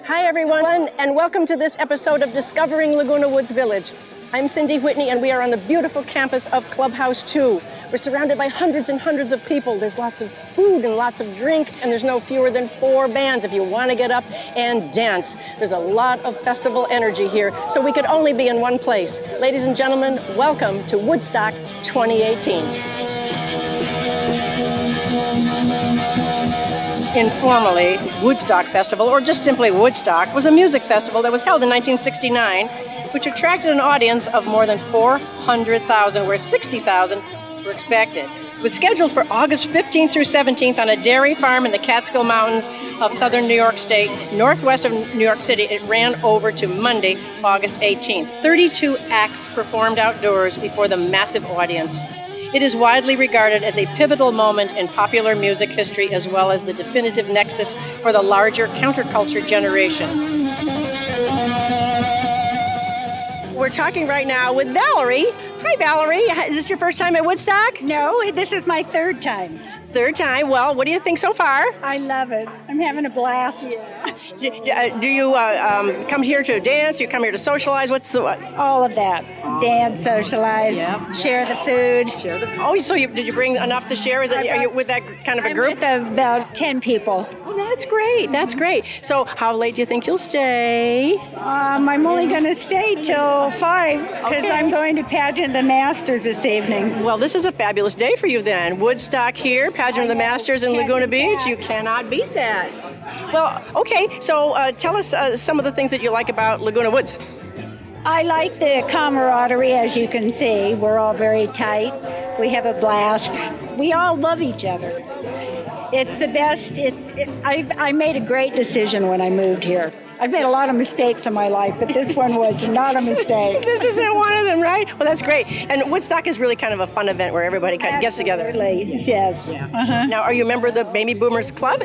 Hi everyone, and welcome to this episode of Discovering Laguna Woods Village. I'm Cyndee Whitney, and we are on the beautiful campus of Clubhouse 2. We're surrounded by hundreds and hundreds of people. There's lots of food and lots of drink, and there's no fewer than 4 bands if you want to get up and dance. There's a lot of festival energy here, so we could only be in one place. Ladies and gentlemen, welcome to Woodstock 2018. Informally, Woodstock Festival, or just simply Woodstock, was a music festival that was held in 1969, which attracted an audience of more than 400,000, where 60,000 were expected. It was scheduled for August 15th through 17th on a dairy farm in the Catskill Mountains of southern New York State, northwest of New York City. It ran over to Monday, August 18th. 32 acts performed outdoors before the massive audience. It is widely regarded as a pivotal moment in popular music history, as well as the definitive nexus for the larger counterculture generation. We're talking right now with Valerie. Hi, Valerie. Is this your first time at Woodstock? No, this is my third time. Third time. Well, what do you think so far? I love it. I'm having a blast. Do you come here to dance? Do you come here to socialize? What's the what? All of that. Dance, socialize, share the food. So did you bring enough to share? Are you with that kind of a group? I'm with about 10 people. Oh, that's great. That's great. So how late do you think you'll stay? I'm only going to stay till 5 because I'm going to pageant the Masters this evening. Well, this is a fabulous day for you then. Woodstock here, pageant of the Masters in Laguna Beach. You cannot beat that. Well, okay. So tell us some of the things that you like about Laguna Woods. I like the camaraderie, as you can see. We're all very tight. We have a blast. We all love each other. It's the best. I made a great decision when I moved here. I've made a lot of mistakes in my life, but this one was not a mistake. This isn't one of them, right? Well, that's great. And Woodstock is really kind of a fun event where everybody kind of gets together. Absolutely, yes. Yeah. Now, are you a member of the Baby Boomers Club?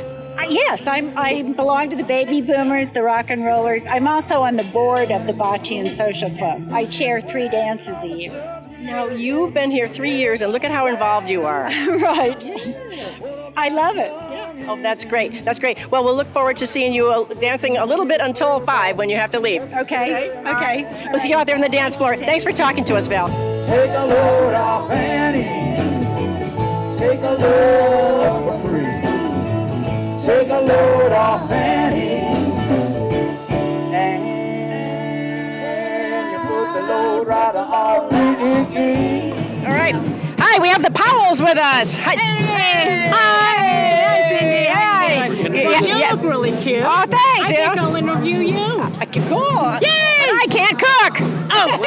Yes, I belong to the Baby Boomers, the Rock and Rollers. I'm also on the board of the Bocce and Social Club. I chair 3 dances a year. Now, you've been here 3 years, and look at how involved you are. Right. I love it. Oh, that's great. That's great. Well, we'll look forward to seeing you dancing a little bit until 5 when you have to leave. Okay. We'll see you out there on the dance floor. Thanks for talking to us, Val. Take a load off Annie. Take a load for free. Take a load off Annie. And you put the load right on me. All right. Hi, we have the Powells with us. Hi. Hey. Hi, Cyndee. Hi. You look really cute. Oh, thanks. I think I'll interview you. Cool. Yay! I can't cook. Oh,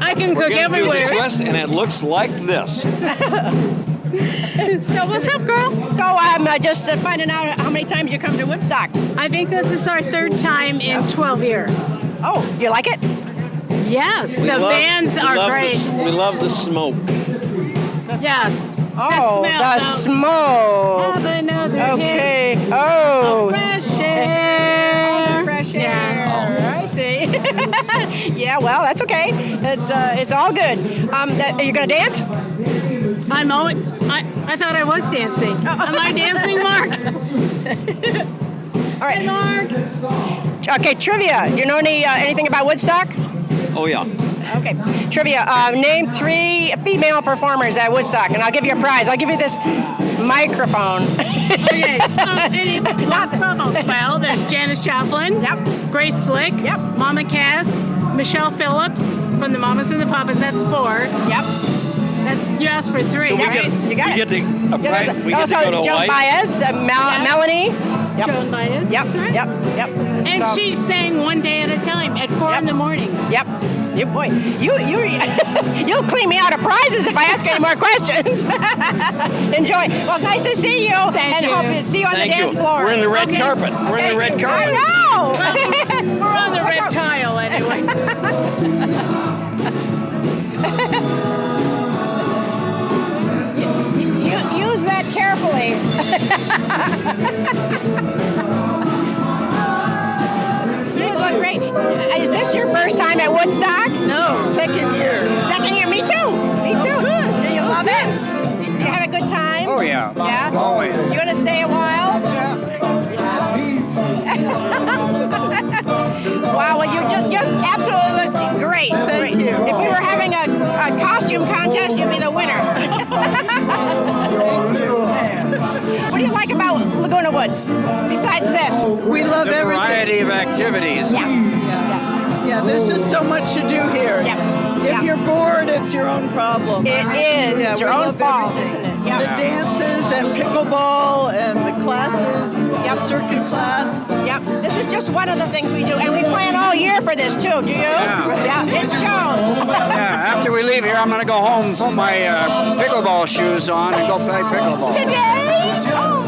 I can cook everywhere. Twist, and it looks like this. So what's up, girl? So I'm just finding out how many times you come to Woodstock. I think this is our 3rd time in 12 years. Oh, you like it? Yes, the bands are great. We love the smoke. Yes. Oh, the smoke. Have another Okay. hit. Oh. Fresh air. Fresh air. Yeah. I see. Yeah, well, that's okay. It's all good. Are you gonna dance? I thought I was dancing. Am I dancing, Mark? All right. Hey, Mark. Okay, trivia. Do you know anything about Woodstock? Oh, yeah. Okay. Trivia. Name 3 female performers at Woodstock, and I'll give you a prize. I'll give you this microphone. Okay. Well, there's Janis Joplin. Yep. Grace Slick. Yep. Mama Cass. Michelle Phillips from the Mamas and the Papas. That's 4. Yep. You asked for 3, So we right? get, You got we it. get to, we get to go to Joan Hawaii. Baez, Melanie. Yep. Joan Baez. Yep. That's right. Yep. And So- she sang one day at a time at 4 in the morning. Yep. You boy, you'll clean me out of prizes if I ask you any more questions. Enjoy. Well, nice to see you. Thank you. Hope to see you on Thank the dance you. floor. We're in the red carpet. We're in the red carpet. I know. We're on the red tile anyway. Use that carefully. You look great. Is this your first time at Woodstock? No. Second year. Second year. Me too. Me too. Good. Do you love it? Do you have a good time? Oh, yeah. Yeah? Always. You want to stay a while? Yeah. Woods? Besides this? We love The everything. variety of activities. Yeah, there's just so much to do here. If you're bored, it's your own problem. It is. Yeah, It's your we own love fault, everything. isn't it? The dances and pickleball and the classes, the circuit class. Yep. This is just one of the things we do, and we plan all year for this too. Do you? Yeah. It shows. Yeah, after we leave here, I'm going to go home, put my pickleball shoes on, and go play pickleball. Today? Oh.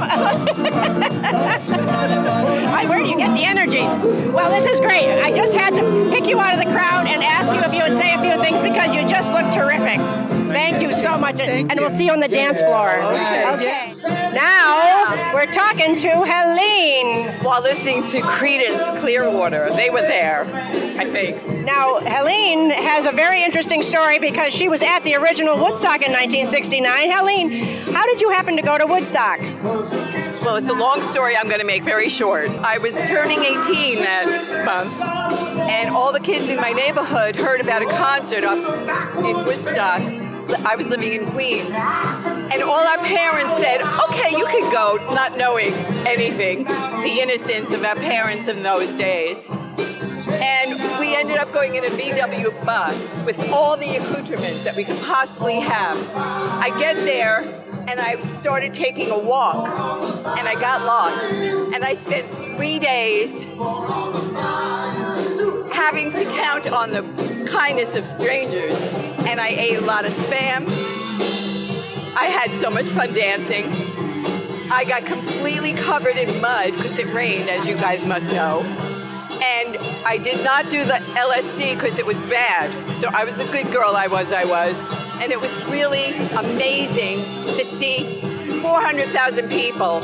Where do you get the energy? Well, this is great. I just had to pick you out of the crowd and ask you if you would say a few things because you just look terrific. Thank you so much, and we'll see you on the dance floor. Okay. Now we're talking to Helene. While listening to Creedence Clearwater. They were there, I think. Now, Helene has a very interesting story because she was at the original Woodstock in 1969. Helene, how did you happen to go to Woodstock? Well, it's a long story I'm going to make very short. I was turning 18 that month, and all the kids in my neighborhood heard about a concert up in Woodstock. I was living in Queens. And all our parents said, okay, you can go, not knowing anything, the innocence of our parents in those days. And we ended up going in a VW bus with all the accoutrements that we could possibly have. I get there, and I started taking a walk, and I got lost. And I spent 3 days having to count on the kindness of strangers. And I ate a lot of Spam. I had so much fun dancing. I got completely covered in mud because it rained, as you guys must know. And I did not do the LSD because it was bad. So I was a good girl, I was. And it was really amazing to see 400,000 people.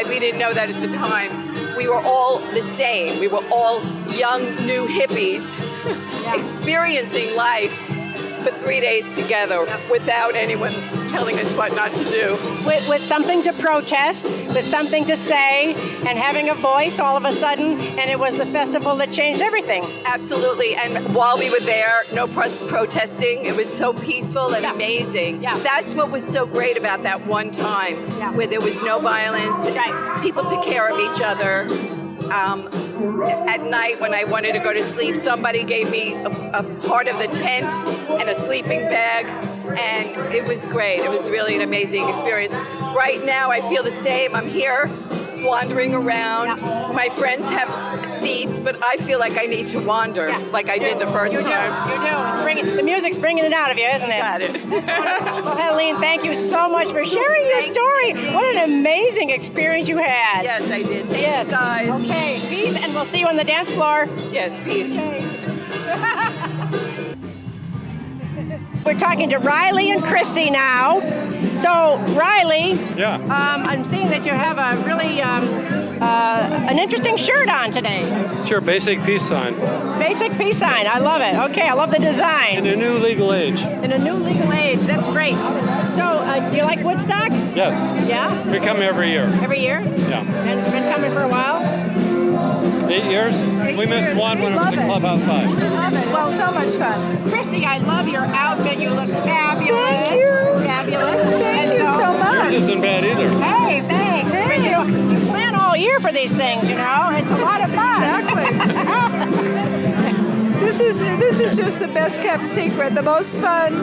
We didn't know that at the time. We were all the same. We were all young, new hippies experiencing life for 3 days together without anyone telling us what not to do. With something to protest, with something to say, and having a voice all of a sudden, and it was the festival that changed everything. Absolutely, and while we were there, no protesting. It was so peaceful and amazing. That's what was so great about that one time, where there was no violence. People took care of each other. At night when I wanted to go to sleep, somebody gave me a part of the tent and a sleeping bag, and it was great. It was really an amazing experience. Right now I feel the same. I'm here wandering around. My friends have seats, but I feel like I need to wander like I did the first time. You do. The music's bringing it out of you, isn't it? Got it. Well, Helene, thank you so much for sharing your story. What an amazing experience you had. Yes, I did. Thank Yes. you guys. Okay, peace, and we'll see you on the dance floor. Yes, peace. We're talking to Riley and Christy now. So, Riley, I'm seeing that you have a really an interesting shirt on today. It's your basic peace sign. Basic peace sign. I love it. Okay, I love the design. In a new legal age. In a new legal age. That's great. So, do you like Woodstock? Yes. Yeah? We come every year. Every year? Yeah. And been coming for a while? 8 years? We missed one when it was the Clubhouse 5. I love it. Well, So much fun. Christy, I love your outfit. You look fabulous. Thank you. Fabulous. Thank you so Yours much. isn't bad either. Hey, thanks. But you plan all year for these things, you know. It's a lot of fun. This is just the best kept secret, the most fun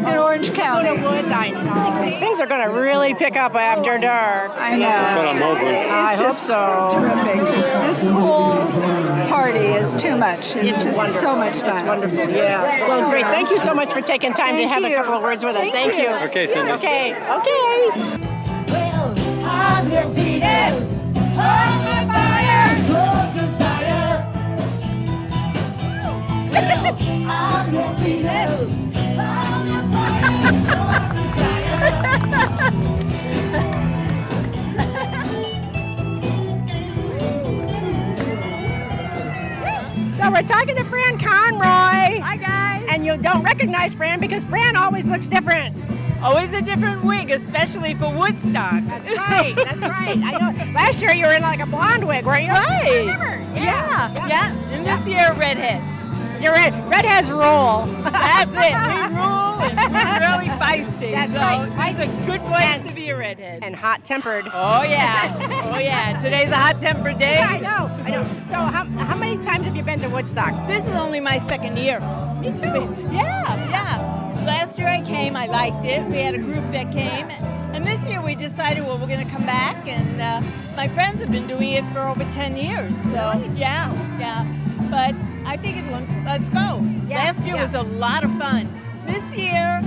in Orange County. Laguna Woods, I know. Things are going to really pick up after dark. I know. That's what I'm hoping. I It's hope just so. terrific. This whole party is too much. It's just wonderful. so much fun. It's wonderful. Yeah. Well, great. Thank you so much for taking time to Thank have you. a couple of words with us. Thank you. Okay, Cindy. Okay. Okay. Well, I'm your Venus, on my fire, so desire. Well, I'm your Venus, on my fire, so desire. So we're talking to Fran Conroy. Hi, guys. And you don't recognize Fran because Fran always looks different. Always a different wig, especially for Woodstock. That's right. That's right. I know. Last year you were in like a blonde wig, weren't you? Right. I remember. Yeah. And this year, redhead. Redheads rule. That's it. We rule and we're really feisty. That's so right. It's a good place to be a redhead. And hot-tempered. Oh yeah. Oh yeah. Today's a hot-tempered day. I know. So how many times have you been to Woodstock? This is only my second year. Me too. Yeah. Last year I came, I liked it. We had a group that came. And this year we decided, well, we're going to come back. And my friends have been doing it for over 10 years. So, yeah. But I figured, let's go. Yeah, Last year was a lot of fun. This year,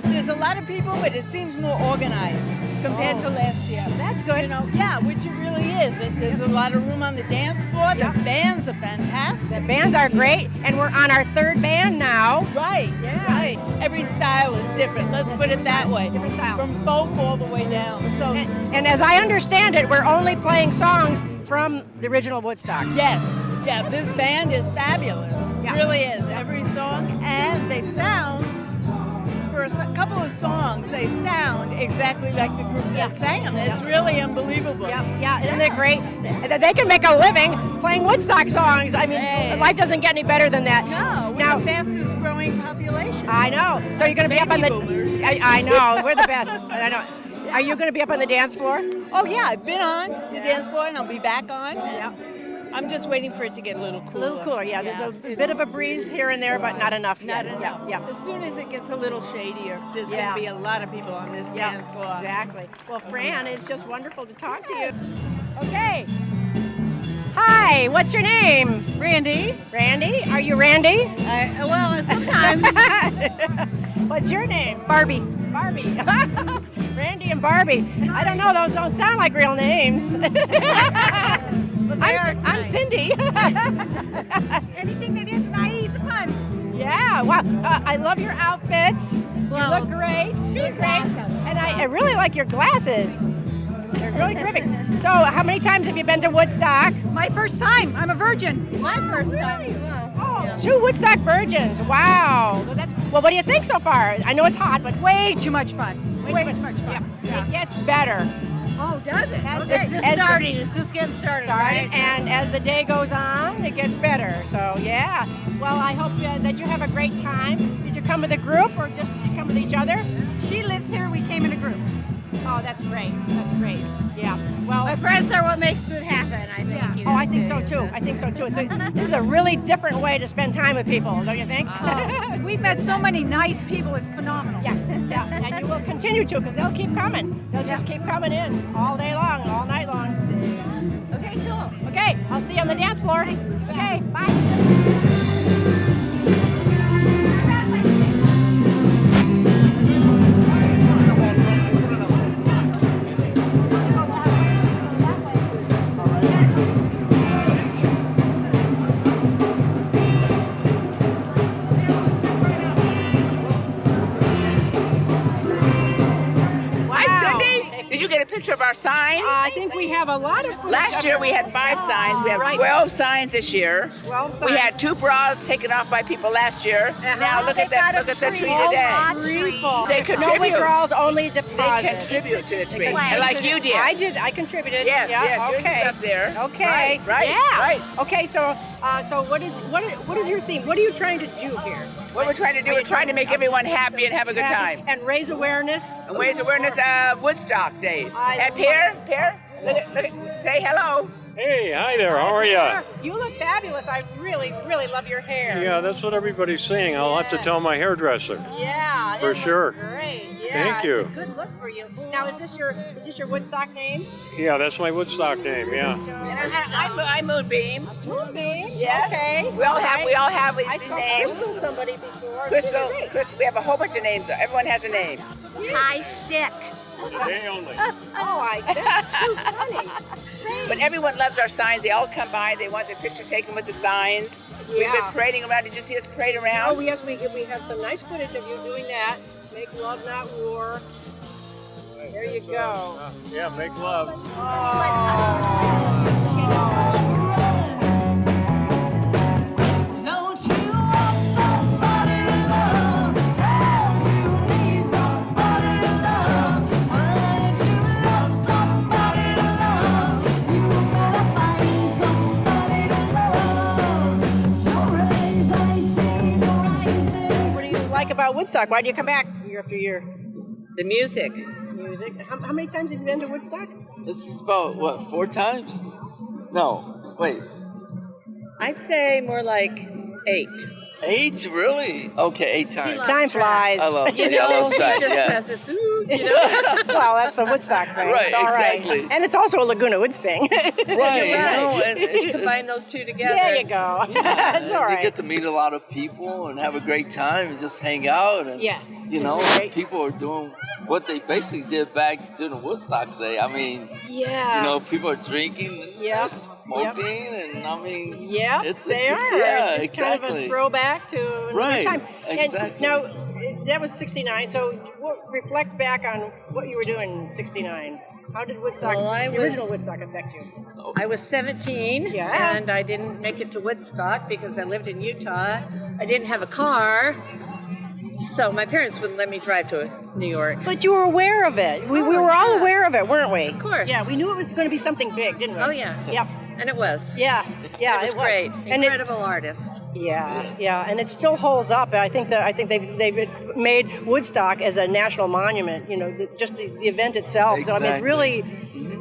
there's a lot of people, but it seems more organized compared to last year. That's good. You know, yeah, which it really is. There's a lot of room on the dance floor. The bands are fantastic. The bands are great, and we're on our third band now. Right, right. Every style is different. Let's put it that way. Different style. From folk all the way down. So And as I understand it, we're only playing songs from the original Woodstock. yes, yeah, this band is fabulous. Yeah. It really is. Every song, and they sound. For a couple of songs, they sound exactly like the group that sang them. It's really unbelievable. Yeah, isn't it great? They can make a living playing Woodstock songs. I mean, Hey. life doesn't get any better than that. No, we're Now, the fastest growing population. I know. So you're going to be up on the... Baby boomers. I know. We're the best. I know. Are you going to be up on the dance floor? Oh yeah, I've been on the dance floor and I'll be back on. And I'm just waiting for it to get a little cooler. A little cooler, yeah. There's a bit of a breeze here and there, but not enough Not yet. enough. Yeah. As soon as it gets a little shadier, there's going to be a lot of people on this dance floor. Exactly. Well, Fran, it's just wonderful to talk to you. Okay. Hi, what's your name? Randy? Randy? Are you Randy? Well, sometimes. What's your name? Barbie. Barbie. Randy and Barbie. I don't know, those don't sound like real names. I'm Cyndee. Anything that is nice, fun. Yeah, wow. I love your outfits. Well, you look great. she's awesome. And I really like your glasses. They're really terrific. So, how many times have you been to Woodstock? My first time. I'm a virgin. My first time as well. Oh, 2 Woodstock virgins. Wow. Well, what do you think so far? I know it's hot, but Way too much fun. Way too much fun. it gets better. Oh, does it? It's just starting. It's just getting started. And as the day goes on, it gets better. So, yeah. Well, I hope that you have a great time. Did you come with a group or just come with each other? She lives here. We came in a group. Oh, that's great. That's great. Yeah. Well, My friends are what makes it happen, I think. Yeah. you oh, know, I think so too. I think so too. This is a really different way to spend time with people, don't you think? We've met so many nice people. It's phenomenal. Yeah. And you will continue to, because they'll keep coming. They'll just keep coming in all day long, all night long. Okay, cool. Okay, I'll see you on the dance floor. Okay, bye. Hi, Cyndee. Did you get a picture of our signs? I think we have a lot of footage Last of year it. we had 5 signs. We have Right. 12 signs this year. 12 We signs. had 2 bras taken off by people last year. Now look at that. Look at the tree today. They No contribute. withdrawals, only They deposits. contribute to the tree, like you did. I did. I contributed. Yes, yeah, yes, yours okay. is up there. Okay. Right, Yeah. right. Okay. So what is your theme? What are you trying to do here? What we're trying to do, we're trying to make everyone happy and have a good time. And raise awareness. And raise awareness of Woodstock days. I And love Pierre, look at, say hello. Hey, hi there. How are you? You look fabulous. I really, really love your hair. Yeah, that's what everybody's saying. I'll have to tell my hairdresser. Yeah. For it looks sure. Great. Yeah. Thank you. It's a good look for you. Now, is this your Woodstock name? Yeah, that's my Woodstock name. Yeah. I'm Moonbeam. Moonbeam. Yeah. Okay. We all have I saw names. Crystal somebody before. Crystal, we have a whole bunch of names. Everyone has a name. Tie stick. Today only. Oh, that's too funny. But everyone loves our signs. They all come by. They want their picture taken with the signs. We've been parading around. Did you see us parade around? Oh, yes, we have some nice footage of you doing that. Make love, not war. There you go. Yeah, make love. Don't you want somebody to love? Don't you need somebody to love? Well, if you love somebody to love, you better find somebody to love. Your race, I say. like about Woodstock? Why do you come back year after year? The music. Music. How many times have you been to Woodstock? This is about, what, 4 times? No, wait. I'd say more like 8. 8? Really? Okay, 8 times. Time flies. I love You it. Yeah, I know, love track, he just yeah. has this, ooh, you know. Well, that's the Woodstock thing. Right, It's all exactly. And it's also a Laguna Woods thing. Right, you know, and it's, Combine those two together. There you go. It's all You right. get to meet a lot of people and have a great time and just hang out. And, Yeah. you know, Right. people are doing what they basically did back during the Woodstock day. I mean, Yeah. you know, people are drinking and Yep. smoking, and I mean, Yeah, it's they are. Yeah, It's just kind of exactly. a throwback to another Right, time. exactly. And now, that was 69, so reflect back on what you were doing in 69. How did Woodstock, Well, the original Woodstock affect you? I was 17, Yeah. and I didn't make it to Woodstock because I lived in Utah. I didn't have a car, so my parents wouldn't let me drive to New York. But you were aware of it. We were all aware of it, weren't we? Of course. Yeah, we knew it was going to be something big, didn't we? Oh, yeah. Yep. And it was. Yeah, yeah, it was great. And Incredible artist. yeah, and it still holds up. I think they've made Woodstock as a national monument. You know, just the event itself. So I mean, it's Exactly. really,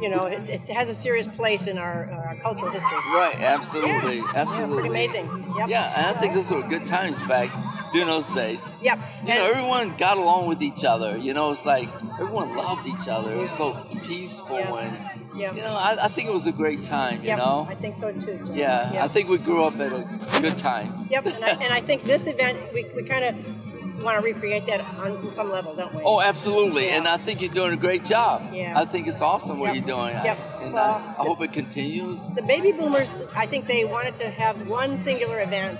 you know, it has a serious place in our cultural history. Right, absolutely, Yeah, absolutely. pretty amazing. Yep. Yeah, and I think those were good times back during those days. Yep. You know, everyone got along with each other. You know, it's like everyone loved each other. It was so peaceful, Yeah. and Yep. you know, I think it was a great time. You Yep, know, I think so too. Jim. yeah, Yep. I think we grew up at a good time. Yep, and I think this event we kind of want to recreate that on some level, don't we? Oh, absolutely, Yeah. and I think you're doing a great job. Yeah. I think it's awesome what Yep. you're doing. Yep. And Well, I hope it continues. The baby boomers, I think they wanted to have one singular event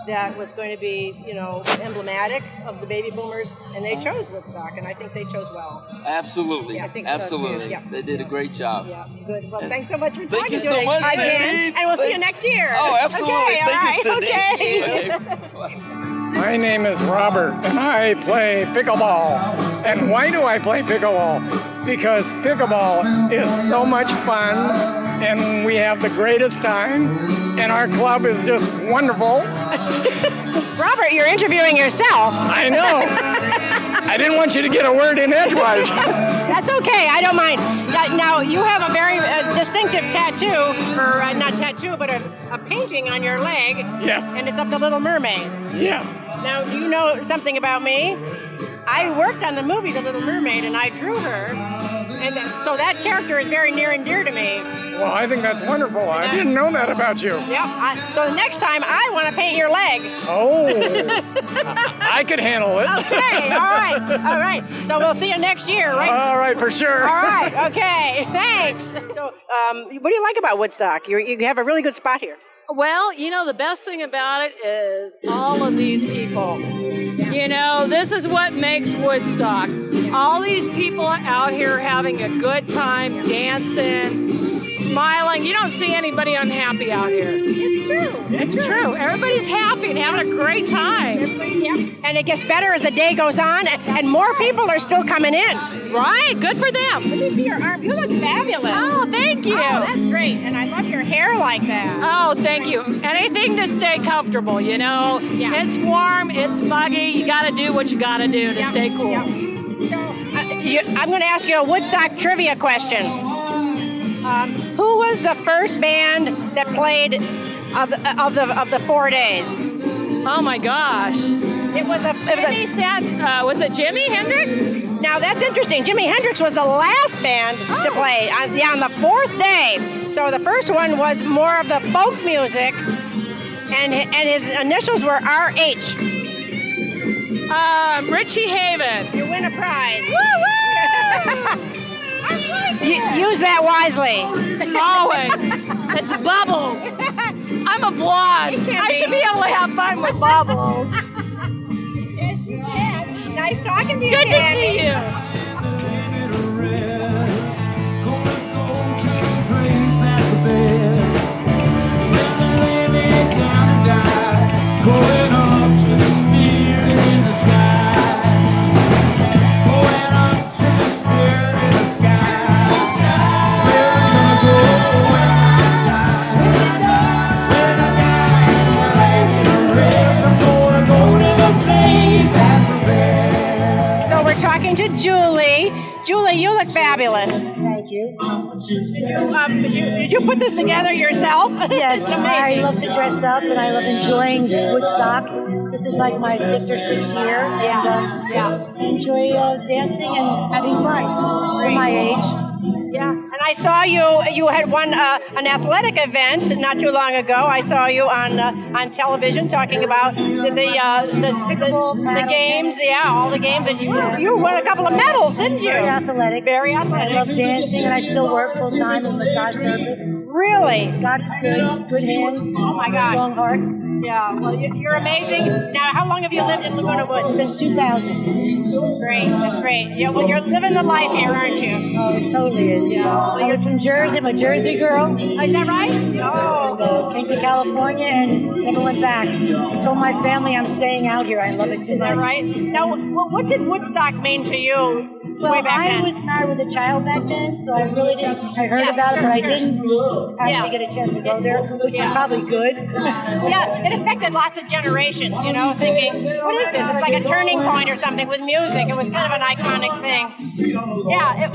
that was going to be, you know, emblematic of the baby boomers, and they chose Woodstock, and I think they chose well. Absolutely, Yeah, I think so, too. absolutely. Yeah. They did a great job. Yeah, good. Well, thanks so much for Thank talking you to so us much, again, Cyndee. and we'll see you next year. Oh, absolutely. Okay, all Thank you, right, Cyndee. okay. My name is Robert, and I play pickleball. And why do I play pickleball? Because pickleball is so much fun, and we have the greatest time, and our club is just wonderful. Robert, you're interviewing yourself. I know. I didn't want you to get a word in edgewise. That's okay. I don't mind. Now, you have a very distinctive tattoo, or not tattoo, but a painting on your leg. Yes. And it's of the Little Mermaid. Yes. Now, do you know something about me? I worked on the movie The Little Mermaid, and I drew her. And so that character is very near and dear to me. Well, I think that's wonderful. I didn't know that about you. Yep. So the next time, I want to paint your leg. Oh. I could handle it. Okay. All right. So we'll see you next year, right? All right, for sure. All right. Okay. Thanks. So, what do you like about Woodstock? You have a really good spot here. Well, you know, the best thing about it is all of these people. You know, this is what makes Woodstock. All these people out here having a good time, dancing, smiling. You don't see anybody unhappy out here. It's true. It's true. Everybody's happy and having a great time. And it gets better as the day goes on, and more people are still coming in. Right? Good for them. Let me see your arm. You look fabulous. Oh, thank you. Oh, that's great. And I love your hair like that. Oh, thank you. Anything to stay comfortable, you know? Yeah. It's warm, it's muggy. You got to do what you got to do to stay cool. So, I'm going to ask you a Woodstock trivia question. Who was the first band that played of the 4 days? Oh my gosh! Was it Jimi Hendrix? Now that's interesting. Jimi Hendrix was the last band to play on the 4th day. So the first one was more of the folk music, and his initials were RH. Richie Haven. You win a prize. Woo-woo! Use that wisely. Always. It's Bubbles. I'm a blonde. I should be able to have fun with Bubbles. Yes, you can. Nice talking to you. Good to Tammy. see you. Going up to the spirit in the sky. Going up to the spirit in the sky. Where are we gonna go when I die? When I die, I'm gonna lay me to rest. I'm gonna go to the place that's talking to Julie. Julie, you look fabulous. Thank you. Did you put this together yourself? Yes, It's I amazing. love to dress up and I love enjoying Woodstock. This is like my 5th or 6th year, and I enjoy dancing and having fun for my age. Yeah, and I saw you had won an athletic event not too long ago. I saw you on television talking about the games, all the games, and you won a couple of medals, didn't you? Very athletic. Very athletic. I love dancing, and I still work full time as a massage therapist. Really? God is good. Good hands. Oh my God. Strong heart. Yeah, well, you're amazing. Now, how long have you lived in Laguna Woods? Since 2000. Great, that's great. Yeah, well, you're living the life here, aren't you? Oh, it totally is. Yeah. I was from Jersey. I'm a Jersey girl. Is that right? Oh. Came to California and never went back. I told my family I'm staying out here. I love it too Is that much. right? Now, what did Woodstock mean to you way Well, back I then? was married with a child back then, so I really didn't. I heard about it, but I didn't actually get a chance to go there, which is probably good. Yeah, it affected lots of generations, thinking, what is this? It's like a turning point or something with music. It was kind of an iconic thing. Yeah,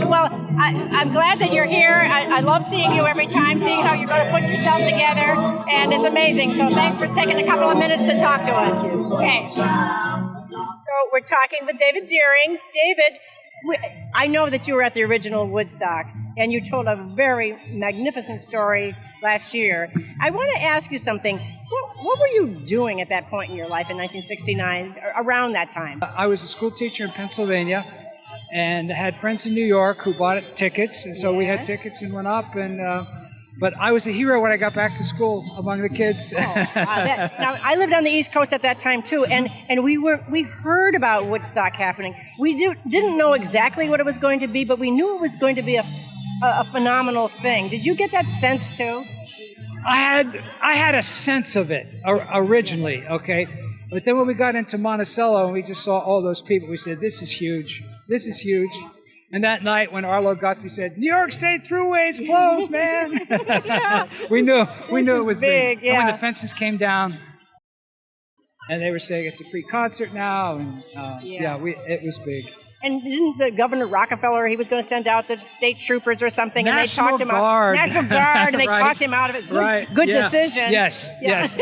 I'm glad that you're here. I love seeing you every time, seeing how you're going to put yourself together, and it's amazing. So thanks for taking a couple of minutes to talk to us. Okay. So we're talking with David Deering. David, I know that you were at the original Woodstock, and you told a very magnificent story last year. I want to ask you something. What were you doing at that point in your life in 1969, around that time? I was a school teacher in Pennsylvania and had friends in New York who bought tickets, and so we had tickets and went up. But I was a hero when I got back to school among the kids. Now, I lived on the East Coast at that time too, and we heard about Woodstock happening. We didn't know exactly what it was going to be, but we knew it was going to be a phenomenal thing. Did you get that sense too? I had a sense of it originally, okay? But then when we got into Monticello and we just saw all those people, we said, this is huge. This is huge. And that night when Arlo Guthrie said, New York State Thruway's closed, man. we knew it was big. Yeah. And when the fences came down and they were saying it's a free concert now, and it was big. And didn't the Governor Rockefeller, he was going to send out the state troopers or something, and they talked him out. National Guard, and they talked him out of it. Good decision. Yes,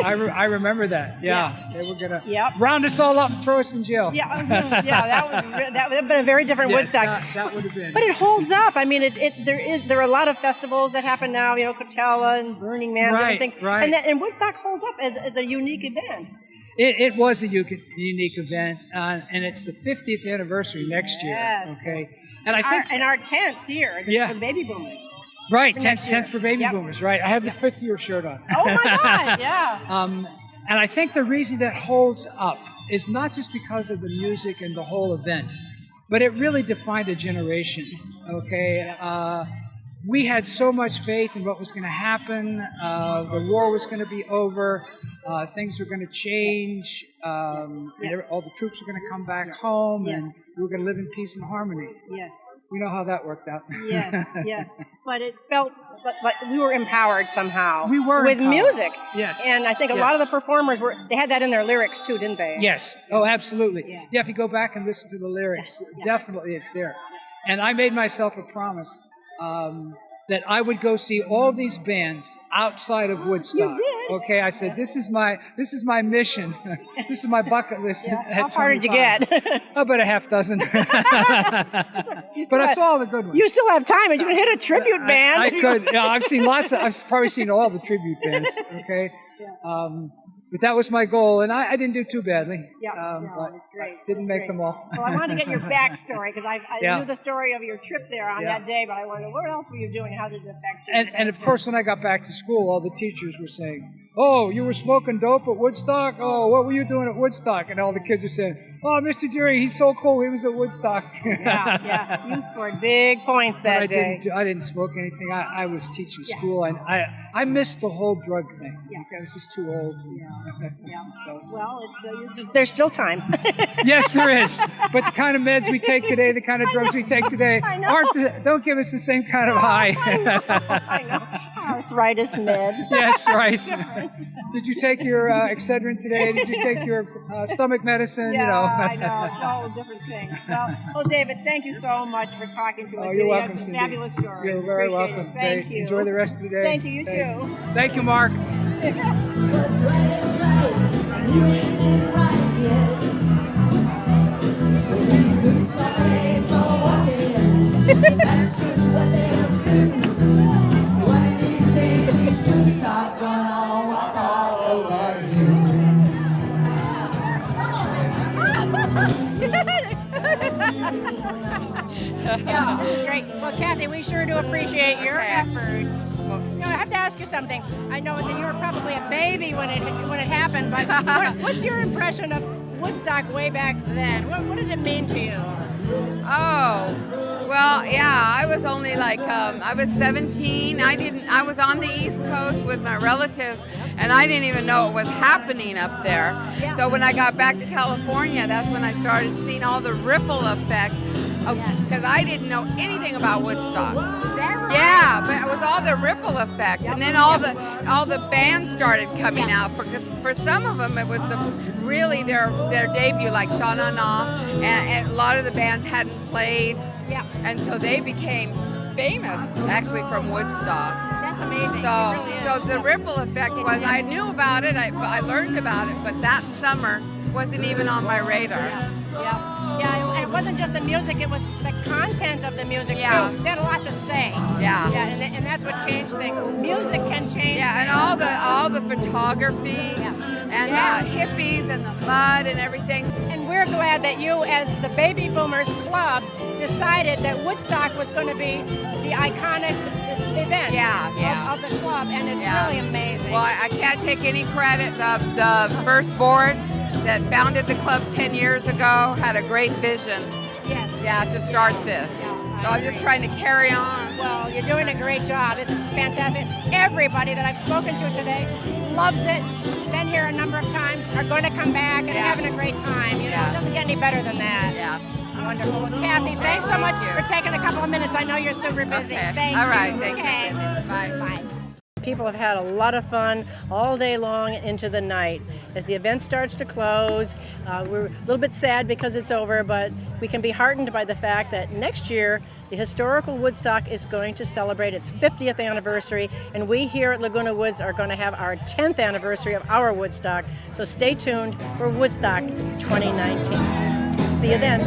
I remember that. Yeah. They were going to round us all up and throw us in jail. That would have been a very different Woodstock. That would have been. But it holds up. I mean, there are a lot of festivals that happen now, Coachella and Burning Man and things. Right. And Woodstock holds up as a unique event. It was a unique event, and it's the 50th anniversary next year. Yes. Okay, and I think our 10th here, the baby boomers. Right, 10th for baby boomers. Right, I have the 5th year shirt on. Oh my God! Yeah. And I think the reason that holds up is not just because of the music and the whole event, but it really defined a generation. Okay. We had so much faith in what was going to happen. The war was going to be over. Things were going to change. And all the troops were going to come back home, and we were going to live in peace and harmony. Yes. We know how that worked out. Yes. But it felt like we were empowered somehow. We were with empowered. Music. Yes. And I think a lot of the performers they had that in their lyrics too, didn't they? Yes. Oh, absolutely. Yeah, if you go back and listen to the lyrics, definitely it's there. And I made myself a promise. That I would go see all these bands outside of Woodstock. You did? Okay, I said this is my mission. This is my bucket list. How far did you get? About a half dozen. But I saw all the good ones. You still have time, and you can hit a tribute band. I could. Yeah, I've probably seen all the tribute bands. Okay. But that was my goal, and I didn't do too badly. But it was great. Didn't make them all. Well, I wanted to get your backstory, because I knew the story of your trip there on that day, but I wanted, what else were you doing? How did it affect you? And of course, when I got back to school, all the teachers were saying, oh, you were smoking dope at Woodstock? Oh, what were you doing at Woodstock? And all the kids were saying, oh, Mr. Deering, he's so cool, he was at Woodstock. You scored big points that day. I didn't smoke anything. I was teaching school, and I missed the whole drug thing. I was just too old. So. Well, there's still time. Yes, there is. But the kind of meds we take today, the kind of drugs we take today, don't give us the same kind of high. I know. arthritis meds. Yes, right. Did you take your Excedrin today? Did you take your stomach medicine? Yeah, You know. I know. It's all a different thing. Well, David, thank you so much for talking to us. Oh, you're You welcome, had some Cyndee. fabulous stories. You're very Appreciate welcome. it. Thank Hey, you. Enjoy the rest of the day. Thank you. You Thanks. too. Thank you, Mark. You ain't been right yet. These boots are made for walking. That's just what they'll do. One of these days, these boots are gonna walk all over you. Yeah, this is great. Well, Kathy, we sure do appreciate your efforts. You know, I have to ask you something. I know that you were probably a baby when it happened, but what's your impression of Woodstock way back then? What did it mean to you? Oh, well, yeah, I was only like, I was 17. I was on the East Coast with my relatives, and I didn't even know it was happening up there. Yeah. So when I got back to California, that's when I started seeing all the ripple effect, because I didn't know anything about Woodstock. Is that right? Yeah, but it was all the ripple effect, and then all the bands started coming out. Because for some of them, it was really their debut, like Sha Na Na, and a lot of the bands hadn't played. Yeah. And so they became famous, actually, from Woodstock. That's amazing. So, It really is. so the ripple effect was, I knew about it, I learned about it, but that summer wasn't even on my radar. Yeah, and it wasn't just the music, it was the content of the music, too. They had a lot to say. Yeah. Yeah, and that's what changed things. Music can change Yeah, and all the photography, and the hippies, and the mud, and everything. And we're glad that you, as the Baby Boomers Club, decided that Woodstock was going to be the iconic event of the club, and it's really amazing. Well, I can't take any credit. The first board that founded the club 10 years ago had a great vision. Yes. Yeah, to start this. So I'm just trying to carry on. Well, you're doing a great job. It's fantastic. Everybody that I've spoken to today loves it. Been here a number of times, are going to come back and having a great time. You know, it doesn't get any better than that. Yeah. Wonderful. Well, Kathy, thanks so much for taking a couple of minutes. I know you're super busy. Okay. Thank All you. right. Thank you. Okay. Bye. Bye. People have had a lot of fun all day long into the night. As the event starts to close, we're a little bit sad because it's over, but we can be heartened by the fact that next year, the historical Woodstock is going to celebrate its 50th anniversary, and we here at Laguna Woods are going to have our 10th anniversary of our Woodstock. So stay tuned for Woodstock 2019. See you then.